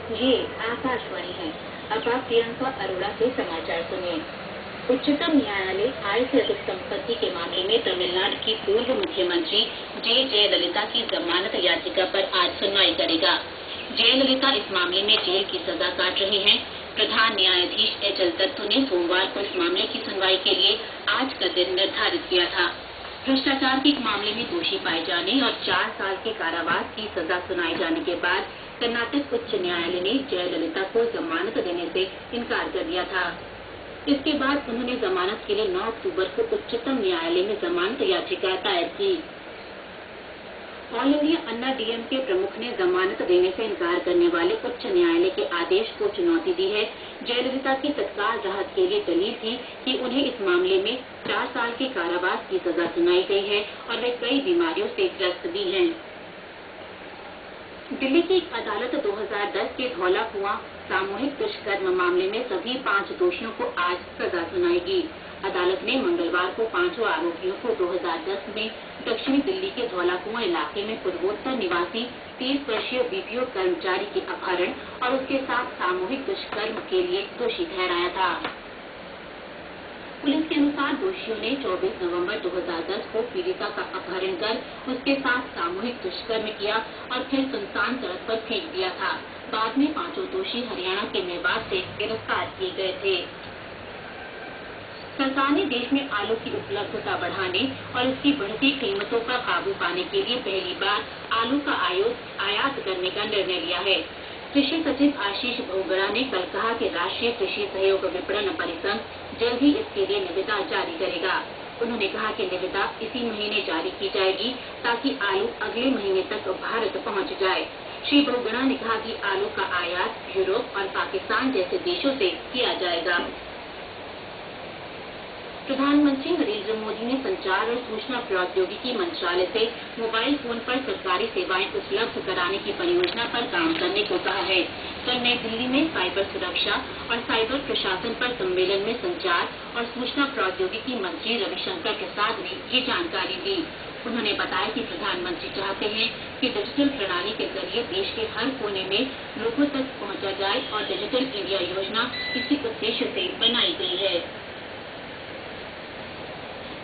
ये आकाशवाणी है। अब आप प्रियंका अरोड़ा से समाचार सुनिए। उच्चतम न्यायालय आय से अधिक संपत्ति के मामले में तमिलनाडु की पूर्व मुख्यमंत्री जयललिता की जमानत याचिका पर आज सुनवाई करेगा। जयललिता इस मामले में जेल की सजा काट रही हैं। प्रधान न्यायाधीश एच.एल. दत्तू ने सोमवार को इस मामले की सुनवाई के लिए आज का दिन निर्धारित किया था। भ्रष्टाचार के एक मामले में दोषी पाए जाने और 4 साल के कारावास की सजा सुनाए जाने के बाद कर्नाटक उच्च न्यायालय ने जयललिता को जमानत देने से इनकार कर दिया था। इसके बाद उन्होंने जमानत के लिए 9 अक्टूबर को उच्चतम न्यायालय में जमानत याचिका दायर की। ऑल इंडिया अन्ना डीएमके प्रमुख ने जमानत देने से इनकार करने वाले उच्च न्यायालय के आदेश को चुनौती दी है। जयललिता की तत्काल राहत के लिए दलील थी कि उन्हें इस मामले में 4 साल के कारावास की सजा सुनाई गई है और वे कई बीमारियों से ग्रस्त भी हैं। दिल्ली की एक अदालत 2010 के धौला कुआं सामूहिक दुष्कर्म मामले में सभी 5 दोषियों को आज सजा सुनाएगी। अदालत ने मंगलवार को 5 आरोपियों को 2010 में दक्षिणी दिल्ली के धौला कुआं इलाके में पूर्वोत्तर निवासी 30 वर्षीय बीपीओ कर्मचारी के अपहरण और उसके साथ सामूहिक दुष्कर्म के लिए दोषी ठहराया था। पुलिस के अनुसार दोषियों ने 24 नवंबर 2010 को पीड़िता का अपहरण कर उसके साथ सामूहिक दुष्कर्म किया और फिर सुनसान सड़क पर फेंक दिया था। बाद में 5 दोषी हरियाणा के मेवात से गिरफ्तार किए गए थे। सरकार ने देश में आलू की उपलब्धता बढ़ाने और इसकी बढ़ती कीमतों पर काबू पाने के लिए पहली बार आलू का आयात करने का निर्णय लिया है। कृषि सचिव आशीष भोगड़ा ने कल कहा कि राष्ट्रीय कृषि सहयोग विपणन परिसंघ जल्द ही इसके लिए निविदा जारी करेगा। उन्होंने कहा कि निविदा इसी महीने जारी की जाएगी ताकि आलू अगले महीने तक भारत पहुंच जाए। श्री भोगड़ा ने कहा कि आलू का आयात यूरोप और पाकिस्तान जैसे देशों से किया जाएगा। प्रधानमंत्री नरेंद्र मोदी ने संचार और सूचना प्रौद्योगिकी मंत्रालय से मोबाइल फोन पर सरकारी सेवाएं उपलब्ध कराने की परियोजना पर काम करने को कहा है। कल नई दिल्ली में साइबर सुरक्षा और साइबर प्रशासन पर सम्मेलन में संचार और सूचना प्रौद्योगिकी मंत्री रविशंकर प्रसाद ने ये जानकारी दी। उन्होंने बताया कि प्रधानमंत्री चाहते हैं कि डिजिटल प्रणाली के जरिए देश के हर कोने में लोगों तक पहुंचा जाए और डिजिटल इंडिया योजना इसी उद्देश्य से बनाई गई है।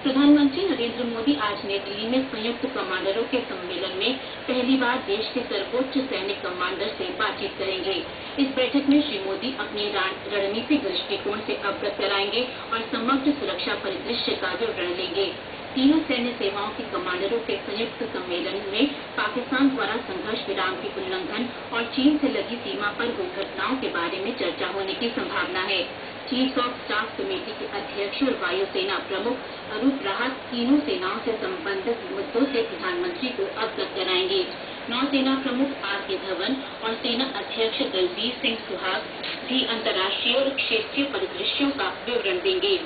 प्रधानमंत्री नरेंद्र मोदी आज नई दिल्ली में संयुक्त कमांडरों के सम्मेलन में पहली बार देश के सर्वोच्च सैनिक कमांडर से बातचीत करेंगे। इस बैठक में श्री मोदी अपने रणनीतिक दृष्टिकोण से अवगत कराएंगे और समग्र सुरक्षा परिदृश्य का विवरण लेंगे। तीनों सैन्य सेवाओं के कमांडरों के संयुक्त सम्मेलन में पाकिस्तान द्वारा संघर्ष विराम के उल्लंघन और चीन से लगी सीमा पर हुई घटनाओं के बारे में चर्चा होने की संभावना है। चीफ ऑफ स्टाफ कमेटी के अध्यक्ष और वायुसेना प्रमुख अरूप राहत तीनों सेनाओं से संबंधित मुद्दों से प्रधानमंत्री को अवगत कराएंगे। नौसेना प्रमुख आर.के. धवन और सेना अध्यक्ष दलबीर सिंह सुहाग भी अंतर्राष्ट्रीय और क्षेत्रीय परिदृश्यों का विवरण देंगे।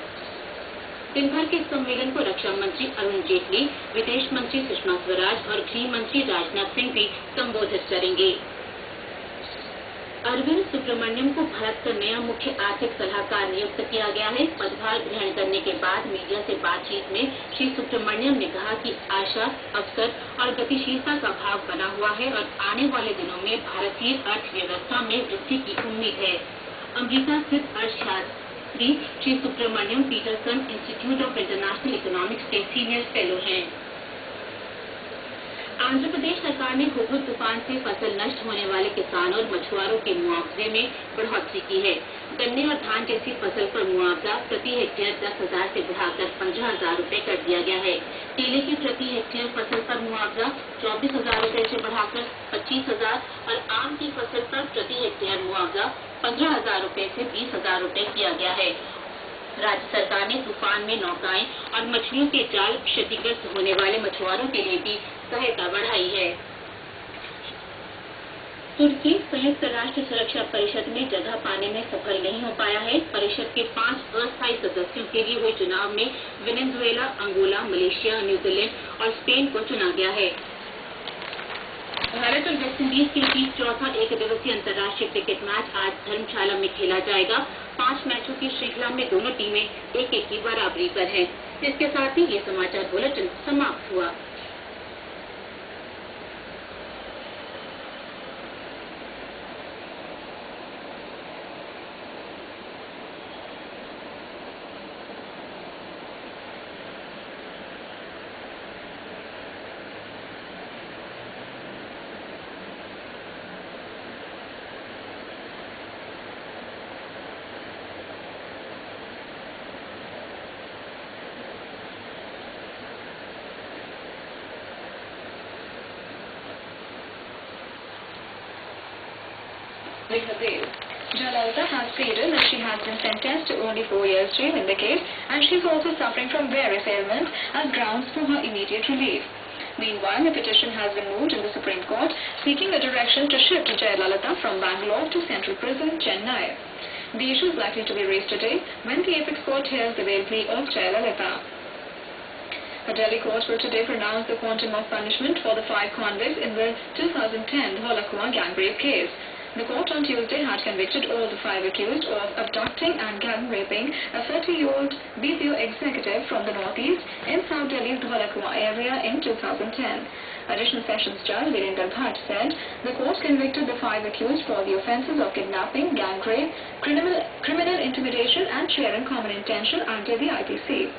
दिन भर के सम्मेलन को रक्षा मंत्री अरुण जेटली, विदेश मंत्री सुषमा स्वराज और गृह मंत्री राजनाथ सिंह भी संबोधित करेंगे। अरविंद सुब्रमण्यम को भारत का नया मुख्य आर्थिक सलाहकार नियुक्त किया गया है। पदभार ग्रहण करने के बाद मीडिया से बातचीत में श्री सुब्रमण्यम ने कहा कि आशा, अवसर और गतिशीलता का भाव बना हुआ है और आने वाले दिनों में भारतीय अर्थव्यवस्था में वृद्धि की उम्मीद है। अमेरिका स्थित अर्थशास्त्री Shri Subramanian Peterson Institute of International Economics के सीनियर फेलो हैं। आंध्र प्रदेश सरकार ने हुदहुद तूफान से फसल नष्ट होने वाले किसानों और मछुआरों के मुआवजे में बढ़ोतरी की है। गन्ने और धान जैसी फसल पर मुआवजा प्रति हेक्टेयर 10,000 से बढ़ाकर 15,000 रूपए कर दिया गया है। केले की प्रति हेक्टेयर फसल पर मुआवजा 24,000 रूपए से बढ़ाकर 25,000 और आम की फसल पर प्रति हेक्टेयर मुआवजा 15,000 रूपए से 20,000 रूपए किया गया है। राज्य सरकार ने तूफान में नौकाएं और मछलियों के जाल क्षतिग्रस्त होने वाले मछुआरों के लिए भी सहायता बढ़ाई है। तुर्की संयुक्त राष्ट्र सुरक्षा परिषद में जगह पाने में सफल नहीं हो पाया है। परिषद के 5 अस्थायी सदस्यों के लिए हुए चुनाव में वेनेजुएला, अंगोला, मलेशिया, न्यूजीलैंड और स्पेन को चुना गया है। भारत और वेस्टइंडीज के बीच चौथा 1 दिवसीय अंतर्राष्ट्रीय क्रिकेट मैच आज धर्मशाला में खेला जाएगा। 5 मैचों की श्रृंखला में दोनों टीमें 1-1 की बराबरी पर हैं। इसके साथ ही ये समाचार बुलेटिन समाप्त हुआ। with her bail. Jayalalitha has pleaded that she has been sentenced to only 4 years jail in the case, and she is also suffering from various ailments as grounds for her immediate relief. Meanwhile, a petition has been moved in the Supreme Court seeking a direction to shift Jayalalitha from Bangalore to Central Prison, Chennai. The issue is likely to be raised today when the apex court hears the bail plea of Jayalalitha. A Delhi court will today pronounce the quantum of punishment for the 5 convicts in the 2010 Dhola Kuan gang rape case. The court on Tuesday had convicted all the 5 accused of abducting and gang raping a 30-year-old BPO executive from the northeast in South Delhi's Dhola Kuan area in 2010. Additional Sessions Judge Virender Bhatt said the court convicted the 5 accused for the offences of kidnapping, gang rape, criminal intimidation and sharing common intention under the IPC.